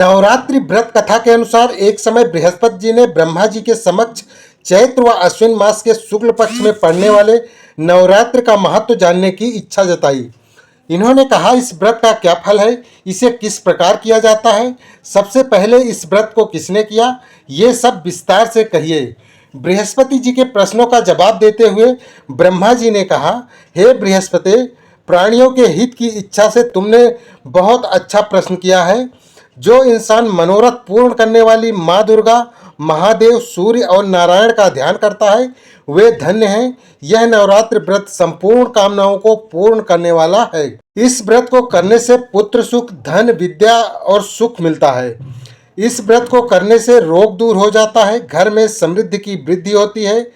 नवरात्रि व्रत कथा के अनुसार एक समय बृहस्पति जी ने ब्रह्मा जी के समक्ष चैत्र व अश्विन मास के शुक्ल पक्ष में पड़ने वाले नवरात्र का महत्व जानने की इच्छा जताई। इन्होंने कहा, इस व्रत का क्या फल है, इसे किस प्रकार किया जाता है, सबसे पहले इस व्रत को किसने किया, ये सब विस्तार से कहिए। बृहस्पति जी के प्रश्नों का जवाब देते हुए ब्रह्मा जी ने कहा, हे बृहस्पति, प्राणियों के हित की इच्छा से तुमने बहुत अच्छा प्रश्न किया है। जो इंसान मनोरथ पूर्ण करने वाली माँ दुर्गा, महादेव, सूर्य और नारायण का ध्यान करता है वे धन्य हैं। यह नवरात्र व्रत संपूर्ण कामनाओं को पूर्ण करने वाला है। इस व्रत को करने से पुत्र सुख, धन, विद्या और सुख मिलता है। इस व्रत को करने से रोग दूर हो जाता है, घर में समृद्धि की वृद्धि होती है,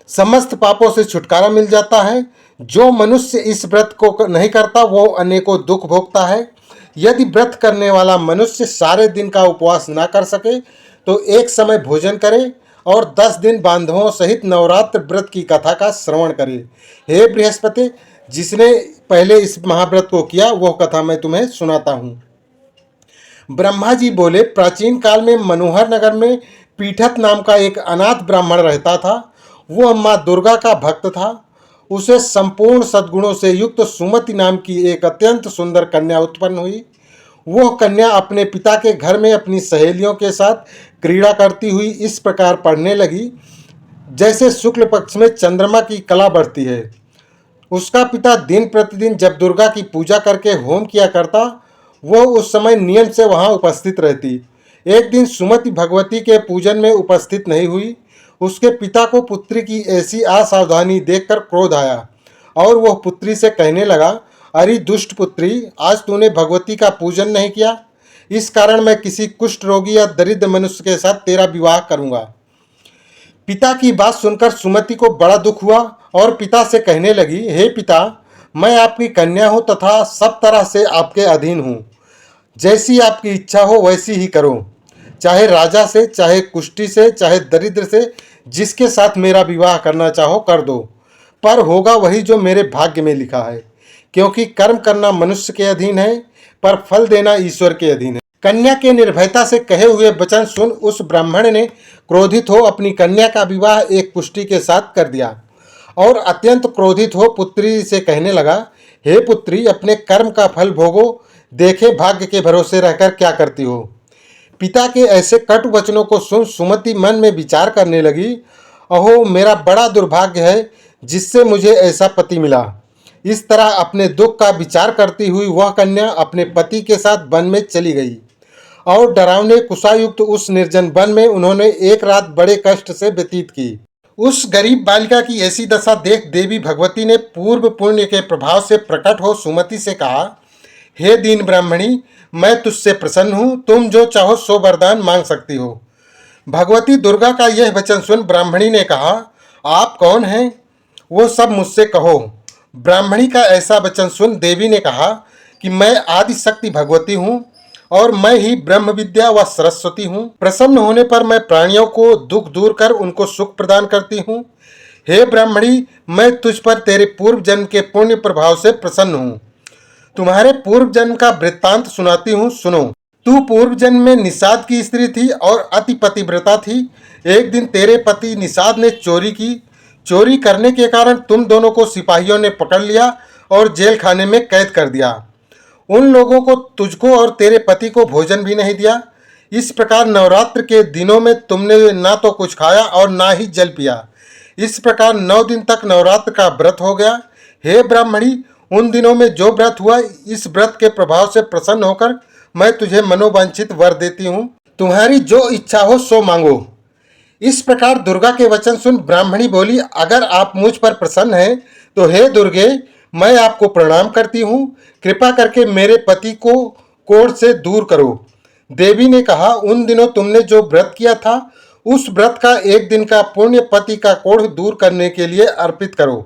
समस्त पापों से छुटकारा मिल जाता है। जो मनुष्य इस व्रत को नहीं करता वो अनेकों दुख भोगता है। यदि व्रत करने वाला मनुष्य सारे दिन का उपवास ना कर सके तो एक समय भोजन करे और 10 दिन बांधवों सहित नवरात्र व्रत की कथा का श्रवण करे। हे बृहस्पति, जिसने पहले इस महाव्रत को किया वह कथा मैं तुम्हें सुनाता हूँ। ब्रह्मा जी बोले, प्राचीन काल में मनोहर नगर में पीठत नाम का एक अनाथ ब्राह्मण रहता था। वह माँ दुर्गा का भक्त था। उसे संपूर्ण सद्गुणों से युक्त सुमति नाम की एक अत्यंत सुंदर कन्या उत्पन्न हुई। वह कन्या अपने पिता के घर में अपनी सहेलियों के साथ क्रीड़ा करती हुई इस प्रकार पढ़ने लगी, जैसे शुक्ल पक्ष में चंद्रमा की कला बढ़ती है। उसका पिता दिन प्रतिदिन जब दुर्गा की पूजा करके होम किया करता, वह उस समय नियम से वहां उपस्थित रहती। एक दिन सुमति भगवती के पूजन में उपस्थित नहीं हुई। उसके पिता को पुत्री की ऐसी असावधानी देखकर क्रोध आया और वह पुत्री से कहने लगा, अरे दुष्ट पुत्री, आज तूने भगवती का पूजन नहीं किया, इस कारण मैं किसी कुष्ठ रोगी या दरिद्र मनुष्य के साथ तेरा विवाह करूंगा। पिता की बात सुनकर सुमति को बड़ा दुख हुआ और पिता से कहने लगी, हे पिता, मैं आपकी कन्या हूँ तथा सब तरह से आपके अधीन हूँ। जैसी आपकी इच्छा हो वैसी ही करो, चाहे राजा से, चाहे कुष्ठी से, चाहे दरिद्र से, जिसके साथ मेरा विवाह करना चाहो कर दो, पर होगा वही जो मेरे भाग्य में लिखा है, क्योंकि कर्म करना मनुष्य के अधीन है पर फल देना ईश्वर के अधीन है। कन्या के निर्भयता से कहे हुए वचन सुन उस ब्राह्मण ने क्रोधित हो अपनी कन्या का विवाह एक कुष्ठी के साथ कर दिया और अत्यंत क्रोधित हो पुत्री से कहने लगा, हे पुत्री, अपने कर्म का फल भोगो, देखे भाग्य के भरोसे रहकर क्या करती हो। पिता के ऐसे कटु वचनों को सुन सुमति मन में विचार करने लगी, अहो मेरा बड़ा दुर्भाग्य है जिससे मुझे ऐसा पति मिला। इस तरह अपने दुख का विचार करती हुई वह कन्या अपने पति के साथ वन में चली गई और डरावने कुशायुक्त उस निर्जन वन में उन्होंने एक रात बड़े कष्ट से व्यतीत की। उस गरीब बालिका की ऐसी दशा देख देवी भगवती ने पूर्व पुण्य के प्रभाव से प्रकट हो सुमति से कहा, हे दीन ब्राह्मणी, मैं तुझसे प्रसन्न हूँ, तुम जो चाहो सो वरदान मांग सकती हो। भगवती दुर्गा का यह वचन सुन ब्राह्मणी ने कहा, आप कौन हैं, वो सब मुझसे कहो। ब्राह्मणी का ऐसा वचन सुन देवी ने कहा कि मैं आदि शक्ति भगवती हूँ और मैं ही ब्रह्म विद्या व सरस्वती हूँ। प्रसन्न होने पर मैं प्राणियों को दुख दूर कर उनको सुख प्रदान करती हूँ। हे ब्राह्मणी, मैं तुझ पर तेरे पूर्व जन्म के पुण्य प्रभाव से प्रसन्न हूँ। तुम्हारे पूर्व जन्म का वृत्तांत सुनाती हूँ, सुनो। तू पूर्व जन्म में निषाद की स्त्री थी और अति पतिव्रता थी। एक दिन तेरे पति निषाद ने चोरी की। चोरी करने के कारण तुम दोनों को सिपाहियों ने पकड़ लिया और जेल खाने में कैद कर दिया। उन लोगों को, तुझको और तेरे पति को भोजन भी नहीं दिया। इस प्रकार नवरात्र के दिनों में तुमने ना तो कुछ खाया और ना ही जल पिया। इस प्रकार 9 दिन तक नवरात्र का व्रत हो गया। हे ब्राह्मणी, उन दिनों में जो व्रत हुआ, इस व्रत के प्रभाव से प्रसन्न होकर मैं तुझे मनोवांछित वर देती हूँ। तुम्हारी जो इच्छा हो सो मांगो। इस प्रकार दुर्गा के वचन सुन ब्राह्मणी बोली, अगर आप मुझ पर प्रसन्न हैं तो हे दुर्गे, मैं आपको प्रणाम करती हूँ। कृपा करके मेरे पति को कोढ़ से दूर करो। देवी ने कहा, उन दिनों तुमने जो व्रत किया था उस व्रत का एक दिन का पुण्य पति का कोढ़ दूर करने के लिए अर्पित करो।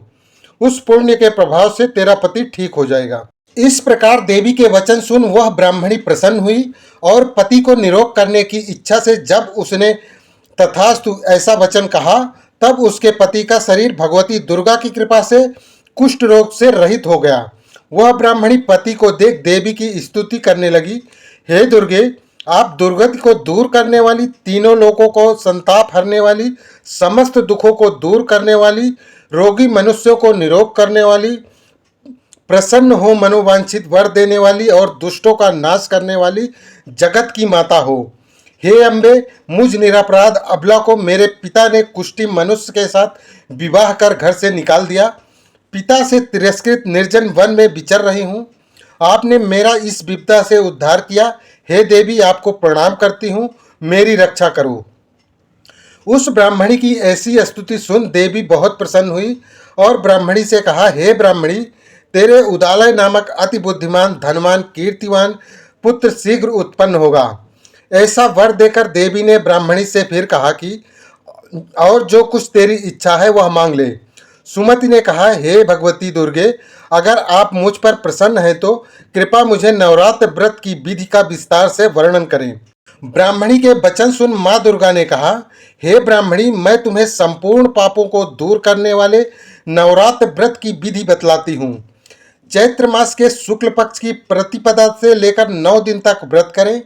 उस पुण्य के प्रभाव से तेरा पति ठीक हो जाएगा। इस प्रकार देवी के वचन सुन वह ब्राह्मणी प्रसन्न हुई और पति को निरोग करने की इच्छा से जब उसने तथास्तु ऐसा वचन कहा, तब उसके पति का शरीर भगवती दुर्गा की कृपा से कुष्ठ रोग से रहित हो गया। वह ब्राह्मणी पति को देख देवी की स्तुति करने लगी, हे दुर्गे, आप दुर्गति को दूर करने वाली, तीनों लोगों को संताप हरने वाली, समस्त दुखों को दूर करने वाली, रोगी मनुष्यों को निरोग करने वाली, प्रसन्न हो मनोवांछित वर देने वाली और दुष्टों का नाश करने वाली जगत की माता हो। हे अम्बे, मुझ निरपराध अबला को मेरे पिता ने कुष्ठी मनुष्य के साथ विवाह कर घर से निकाल दिया। पिता से तिरस्कृत निर्जन वन में विचर रही हूँ। आपने मेरा इस विपदा से उद्धार किया। हे देवी, आपको प्रणाम करती हूँ, मेरी रक्षा करो। उस ब्राह्मणी की ऐसी स्तुति सुन देवी बहुत प्रसन्न हुई और ब्राह्मणी से कहा, हे ब्राह्मणी, तेरे उदालय नामक अति बुद्धिमान, धनवान, कीर्तिवान पुत्र शीघ्र उत्पन्न होगा। ऐसा वर देकर देवी ने ब्राह्मणी से फिर कहा कि और जो कुछ तेरी इच्छा है वह मांग ले। सुमति ने कहा, हे भगवती दुर्गे, अगर आप मुझ पर प्रसन्न हैं तो कृपा मुझे नवरात्र व्रत की विधि का विस्तार से वर्णन करें। ब्राह्मणी के वचन सुन माँ दुर्गा ने कहा, हे ब्राह्मणी, मैं तुम्हें संपूर्ण पापों को दूर करने वाले नवरात्र व्रत की विधि बतलाती हूँ। चैत्र मास के शुक्ल पक्ष की प्रतिपदा से लेकर 9 दिन तक व्रत करें।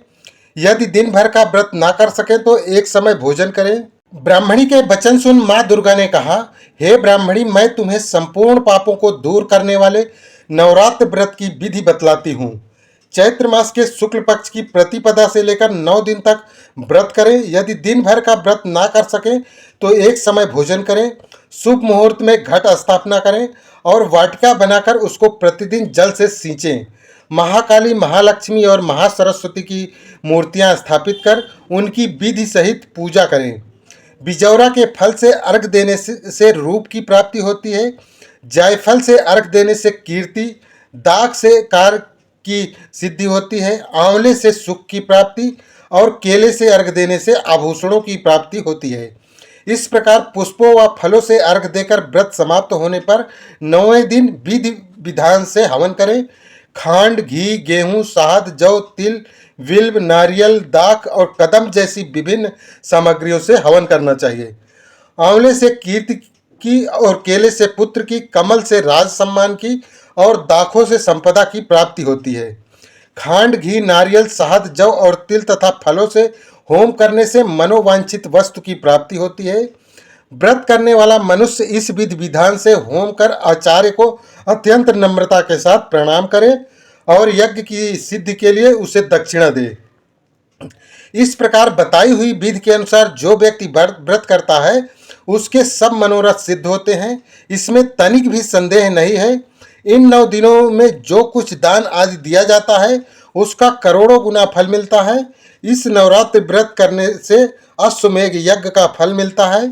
यदि दिन भर का व्रत ना कर सके तो एक समय भोजन करें। ब्राह्मणी के वचन सुन माँ दुर्गा ने कहा, हे ब्राह्मणी, मैं तुम्हें संपूर्ण पापों को दूर करने वाले नवरात्र व्रत की विधि बतलाती हूँ। चैत्र मास के शुक्ल पक्ष की प्रतिपदा से लेकर 9 दिन तक व्रत करें। यदि दिन भर का व्रत ना कर सकें तो एक समय भोजन करें। शुभ मुहूर्त में घट स्थापना करें और वाटिका बनाकर उसको प्रतिदिन जल से सींचें। महाकाली, महालक्ष्मी और महासरस्वती की मूर्तियां स्थापित कर उनकी विधि सहित पूजा करें। बिजौरा के फल से अर्घ देने से रूप की प्राप्ति होती है। जायफल से अर्घ देने से कीर्ति, दाग से कार्य की सिद्धि होती है। आंवले से सुख की प्राप्ति और केले से अर्घ देने से आभूषणों की प्राप्ति होती है। इस प्रकार पुष्पों व फलों से अर्घ देकर व्रत समाप्त होने पर 9वें दिन विधि विधान से हवन करें। खांड, घी, गेहूं, शहद, जौ, तिल, विल्व, नारियल, दाख और कदम जैसी विभिन्न सामग्रियों से हवन करना चाहिए। आंवले से कीर्ति की और केले से पुत्र की, कमल से राज सम्मान की और दाखों से संपदा की प्राप्ति होती है। खांड, घी, नारियल, शहद, जौ और तिल तथा फलों से होम करने से मनोवांछित वस्तु की प्राप्ति होती है। व्रत करने वाला मनुष्य इस विधि विधान से होम कर आचार्य को अत्यंत नम्रता के साथ प्रणाम करे और यज्ञ की सिद्धि के लिए उसे दक्षिणा दे। इस प्रकार बताई हुई विधि के अनुसार जो व्यक्ति व्रत करता है उसके सब मनोरथ सिद्ध होते हैं। इसमें तनिक भी संदेह नहीं है। इन 9 दिनों में जो कुछ दान आदि दिया जाता है उसका करोड़ों गुना फल मिलता है। इस नवरात्र व्रत करने से अश्वमेघ यज्ञ का फल मिलता है।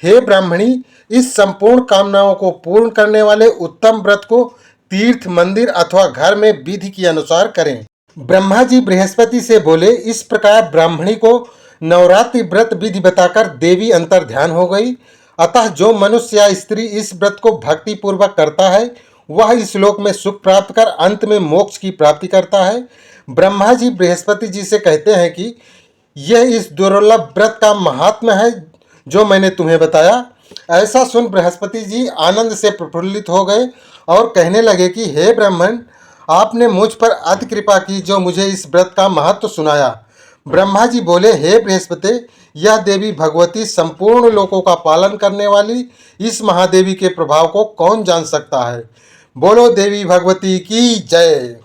हे ब्राह्मणी, इस संपूर्ण कामनाओं को पूर्ण करने वाले उत्तम व्रत को तीर्थ, मंदिर अथवा घर में विधि के अनुसार करें। ब्रह्मा जी बृहस्पति से बोले। इस प्रकार ब्राह्मणी को नवरात्रि व्रत विधि बताकर देवी अंतर ध्यान हो गई। अतः जो मनुष्य या स्त्री इस व्रत को भक्ति पूर्वक करता है वह इस लोक में सुख प्राप्त कर अंत में मोक्ष की प्राप्ति करता है। ब्रह्मा जी बृहस्पति जी से कहते हैं कि यह इस दुर्लभ व्रत का महात्म्य है जो मैंने तुम्हें बताया। ऐसा सुन बृहस्पति जी आनंद से प्रफुल्लित हो गए और कहने लगे कि हे ब्राह्मण, आपने मुझ पर अति कृपा की जो मुझे इस व्रत का महत्व सुनाया। ब्रह्मा जी बोले, हे बृहस्पति, यह देवी भगवती संपूर्ण लोकों का पालन करने वाली इस महादेवी के प्रभाव को कौन जान सकता है। बोलो देवी भगवती की जय।